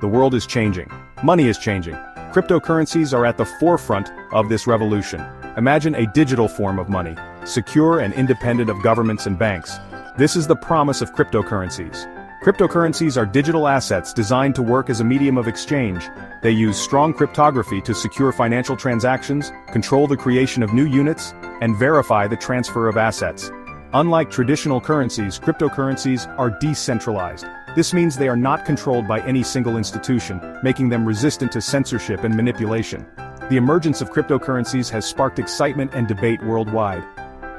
The world is changing. Money is changing. Cryptocurrencies are at the forefront of this revolution. Imagine a digital form of money, secure and independent of governments and banks. This is the promise of cryptocurrencies. Cryptocurrencies are digital assets designed to work as a medium of exchange. They use strong cryptography to secure financial transactions, control the creation of new units, and verify the transfer of assets. Unlike traditional currencies, cryptocurrencies are decentralized. This means they are not controlled by any single institution, making them resistant to censorship and manipulation. The emergence of cryptocurrencies has sparked excitement and debate worldwide.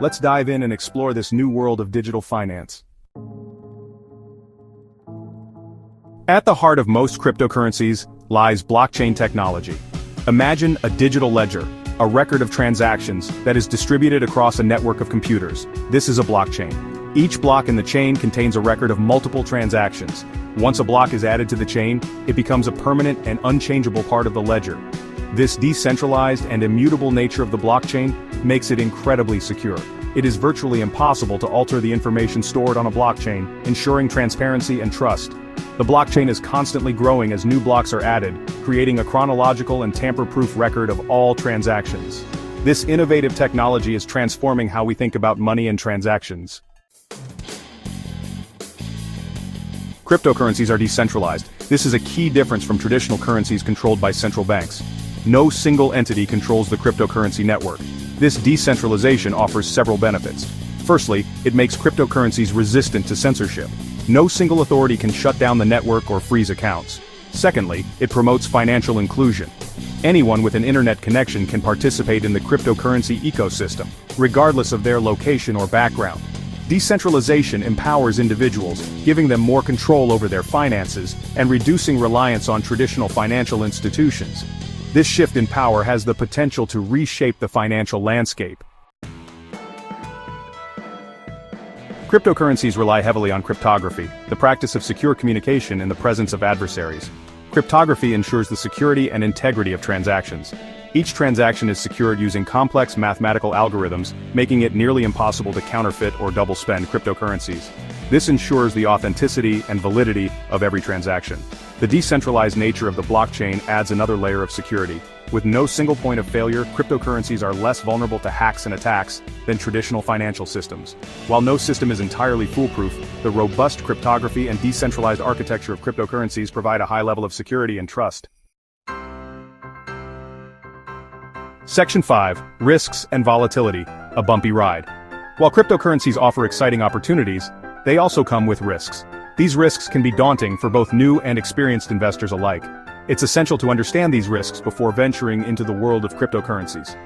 Let's dive in and explore this new world of digital finance. At the heart of most cryptocurrencies lies blockchain technology. Imagine a digital ledger, a record of transactions that is distributed across a network of computers. This is a blockchain. Each block in the chain contains a record of multiple transactions. Once a block is added to the chain, it becomes a permanent and unchangeable part of the ledger. This decentralized and immutable nature of the blockchain makes it incredibly secure. It is virtually impossible to alter the information stored on a blockchain, ensuring transparency and trust. The blockchain is constantly growing as new blocks are added, creating a chronological and tamper-proof record of all transactions. This innovative technology is transforming how we think about money and transactions. Cryptocurrencies are decentralized. This is a key difference from traditional currencies controlled by central banks. No single entity controls the cryptocurrency network. This decentralization offers several benefits. Firstly, it makes cryptocurrencies resistant to censorship. No single authority can shut down the network or freeze accounts. Secondly, it promotes financial inclusion. Anyone with an internet connection can participate in the cryptocurrency ecosystem, regardless of their location or background. Decentralization empowers individuals, giving them more control over their finances and reducing reliance on traditional financial institutions. This shift in power has the potential to reshape the financial landscape. Cryptocurrencies rely heavily on cryptography, the practice of secure communication in the presence of adversaries. Cryptography ensures the security and integrity of transactions. Each transaction is secured using complex mathematical algorithms, making it nearly impossible to counterfeit or double-spend cryptocurrencies. This ensures the authenticity and validity of every transaction. The decentralized nature of the blockchain adds another layer of security. With no single point of failure, cryptocurrencies are less vulnerable to hacks and attacks than traditional financial systems. While no system is entirely foolproof, the robust cryptography and decentralized architecture of cryptocurrencies provide a high level of security and trust. Section 5. Risks and Volatility, a bumpy ride. While cryptocurrencies offer exciting opportunities, they also come with risks. These risks can be daunting for both new and experienced investors alike. It's essential to understand these risks before venturing into the world of cryptocurrencies.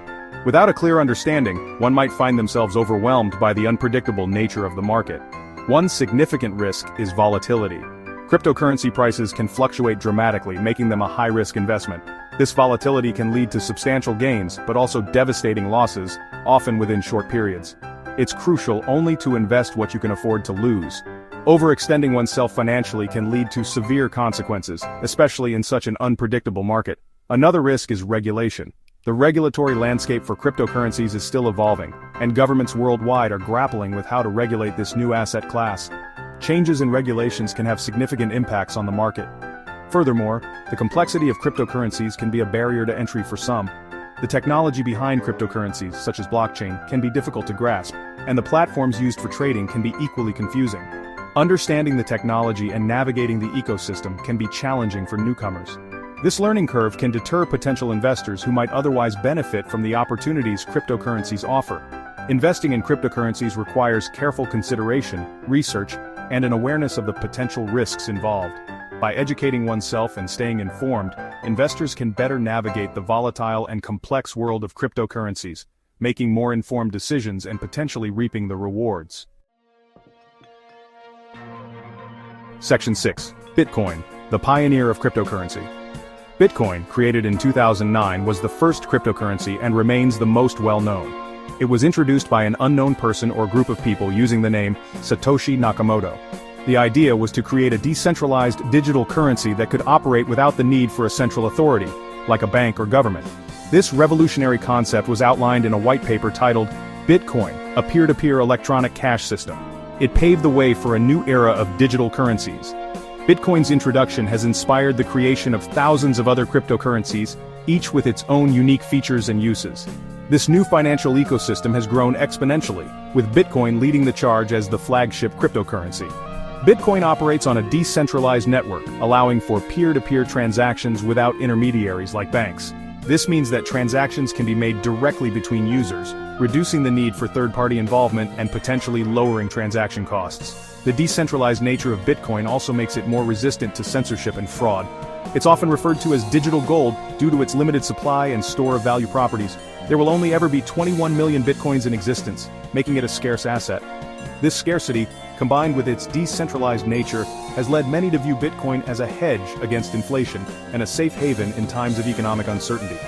Without a clear understanding, one might find themselves overwhelmed by the unpredictable nature of the market. One significant risk is volatility. Cryptocurrency prices can fluctuate dramatically, making them a high-risk investment. This volatility can lead to substantial gains, but also devastating losses, often within short periods. It's crucial only to invest what you can afford to lose. Overextending oneself financially can lead to severe consequences, especially in such an unpredictable market. Another risk is regulation. The regulatory landscape for cryptocurrencies is still evolving, and governments worldwide are grappling with how to regulate this new asset class. Changes in regulations can have significant impacts on the market. Furthermore, the complexity of cryptocurrencies can be a barrier to entry for some. The technology behind cryptocurrencies, such as blockchain, can be difficult to grasp, and the platforms used for trading can be equally confusing. Understanding the technology and navigating the ecosystem can be challenging for newcomers. This learning curve can deter potential investors who might otherwise benefit from the opportunities cryptocurrencies offer. Investing in cryptocurrencies requires careful consideration, research, and an awareness of the potential risks involved. By educating oneself and staying informed, investors can better navigate the volatile and complex world of cryptocurrencies, making more informed decisions and potentially reaping the rewards. Section 6. Bitcoin, the pioneer of cryptocurrency. Bitcoin, created in 2009, was the first cryptocurrency and remains the most well-known. It was introduced by an unknown person or group of people using the name Satoshi Nakamoto. The idea was to create a decentralized digital currency that could operate without the need for a central authority, like a bank or government. This revolutionary concept was outlined in a white paper titled Bitcoin, a peer-to-peer electronic cash system. It paved the way for a new era of digital currencies. Bitcoin's introduction has inspired the creation of thousands of other cryptocurrencies, each with its own unique features and uses. This new financial ecosystem has grown exponentially, with Bitcoin leading the charge as the flagship cryptocurrency. Bitcoin operates on a decentralized network, allowing for peer-to-peer transactions without intermediaries like banks. This means that transactions can be made directly between users, reducing the need for third-party involvement and potentially lowering transaction costs. The decentralized nature of Bitcoin also makes it more resistant to censorship and fraud. It's often referred to as digital gold due to its limited supply and store of value properties. There will only ever be 21 million Bitcoins in existence, making it a scarce asset. This scarcity, combined with its decentralized nature, has led many to view Bitcoin as a hedge against inflation and a safe haven in times of economic uncertainty.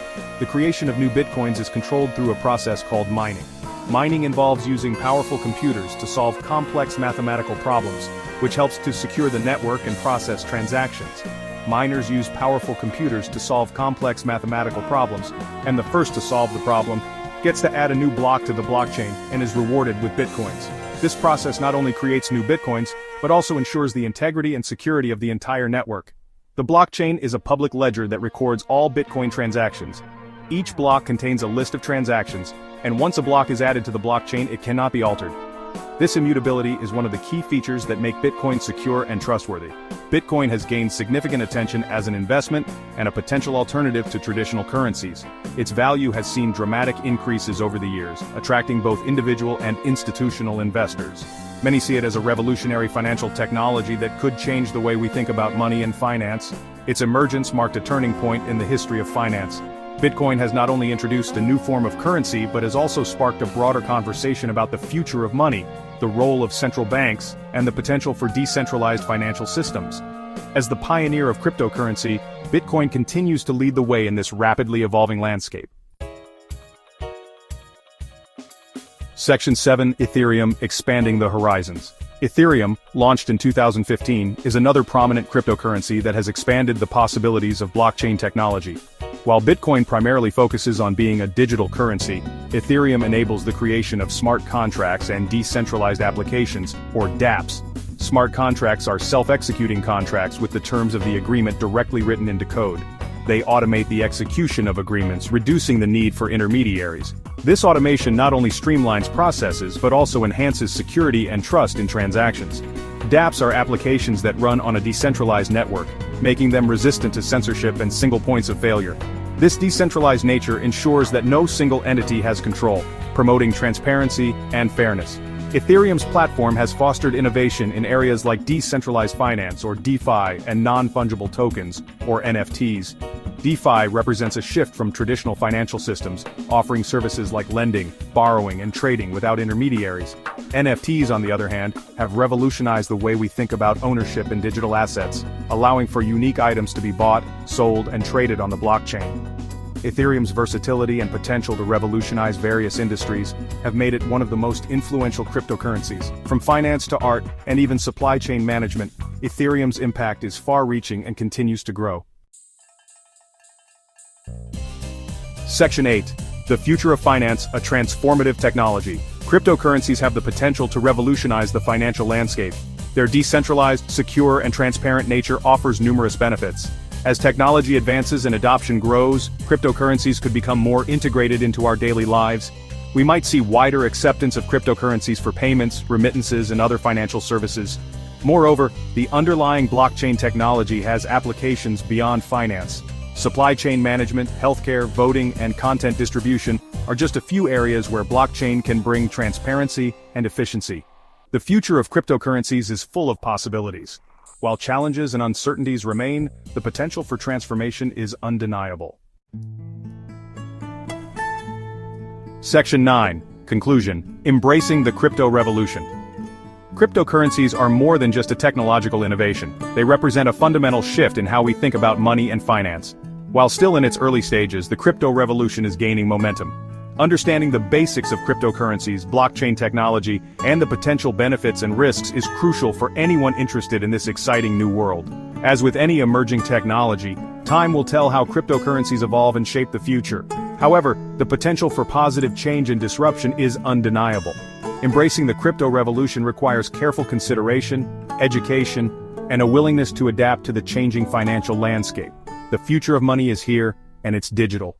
The creation of new Bitcoins is controlled through a process called mining. Mining involves using powerful computers to solve complex mathematical problems, which helps to secure the network and process transactions. Miners use powerful computers to solve complex mathematical problems, and the first to solve the problem gets to add a new block to the blockchain and is rewarded with Bitcoins. This process not only creates new Bitcoins, but also ensures the integrity and security of the entire network. The blockchain is a public ledger that records all Bitcoin transactions. Each block contains a list of transactions, and once a block is added to the blockchain, it cannot be altered. This immutability is one of the key features that make Bitcoin secure and trustworthy. Bitcoin has gained significant attention as an investment and a potential alternative to traditional currencies. Its value has seen dramatic increases over the years, attracting both individual and institutional investors. Many see it as a revolutionary financial technology that could change the way we think about money and finance. Its emergence marked a turning point in the history of finance. Bitcoin has not only introduced a new form of currency but has also sparked a broader conversation about the future of money, the role of central banks, and the potential for decentralized financial systems. As the pioneer of cryptocurrency, Bitcoin continues to lead the way in this rapidly evolving landscape. Section 7. Ethereum, expanding the horizons. Ethereum, launched in 2015, is another prominent cryptocurrency that has expanded the possibilities of blockchain technology. While Bitcoin primarily focuses on being a digital currency, Ethereum enables the creation of smart contracts and decentralized applications, or dApps. Smart contracts are self-executing contracts with the terms of the agreement directly written into code. They automate the execution of agreements, reducing the need for intermediaries. This automation not only streamlines processes but also enhances security and trust in transactions. dApps are applications that run on a decentralized network, making them resistant to censorship and single points of failure. This decentralized nature ensures that no single entity has control, promoting transparency and fairness. Ethereum's platform has fostered innovation in areas like decentralized finance, or DeFi, and non-fungible tokens, or NFTs. DeFi represents a shift from traditional financial systems, offering services like lending, borrowing, and trading without intermediaries. NFTs, on the other hand, have revolutionized the way we think about ownership in digital assets, allowing for unique items to be bought, sold, and traded on the blockchain. Ethereum's versatility and potential to revolutionize various industries have made it one of the most influential cryptocurrencies. From finance to art, and even supply chain management, Ethereum's impact is far-reaching and continues to grow. Section 8. The future of finance, a transformative technology. Cryptocurrencies have the potential to revolutionize the financial landscape. Their decentralized, secure, and transparent nature offers numerous benefits. As technology advances and adoption grows, cryptocurrencies could become more integrated into our daily lives. We might see wider acceptance of cryptocurrencies for payments, remittances, and other financial services. Moreover, the underlying blockchain technology has applications beyond finance. Supply chain management, healthcare, voting, and content distribution are just a few areas where blockchain can bring transparency and efficiency. The future of cryptocurrencies is full of possibilities. While challenges and uncertainties remain, the potential for transformation is undeniable. Section 9. Conclusion. Embracing the crypto revolution. Cryptocurrencies are more than just a technological innovation. They represent a fundamental shift in how we think about money and finance. While still in its early stages, the crypto revolution is gaining momentum. Understanding the basics of cryptocurrencies, blockchain technology, and the potential benefits and risks is crucial for anyone interested in this exciting new world. As with any emerging technology, time will tell how cryptocurrencies evolve and shape the future. However, the potential for positive change and disruption is undeniable. Embracing the crypto revolution requires careful consideration, education, and a willingness to adapt to the changing financial landscape. The future of money is here, and it's digital.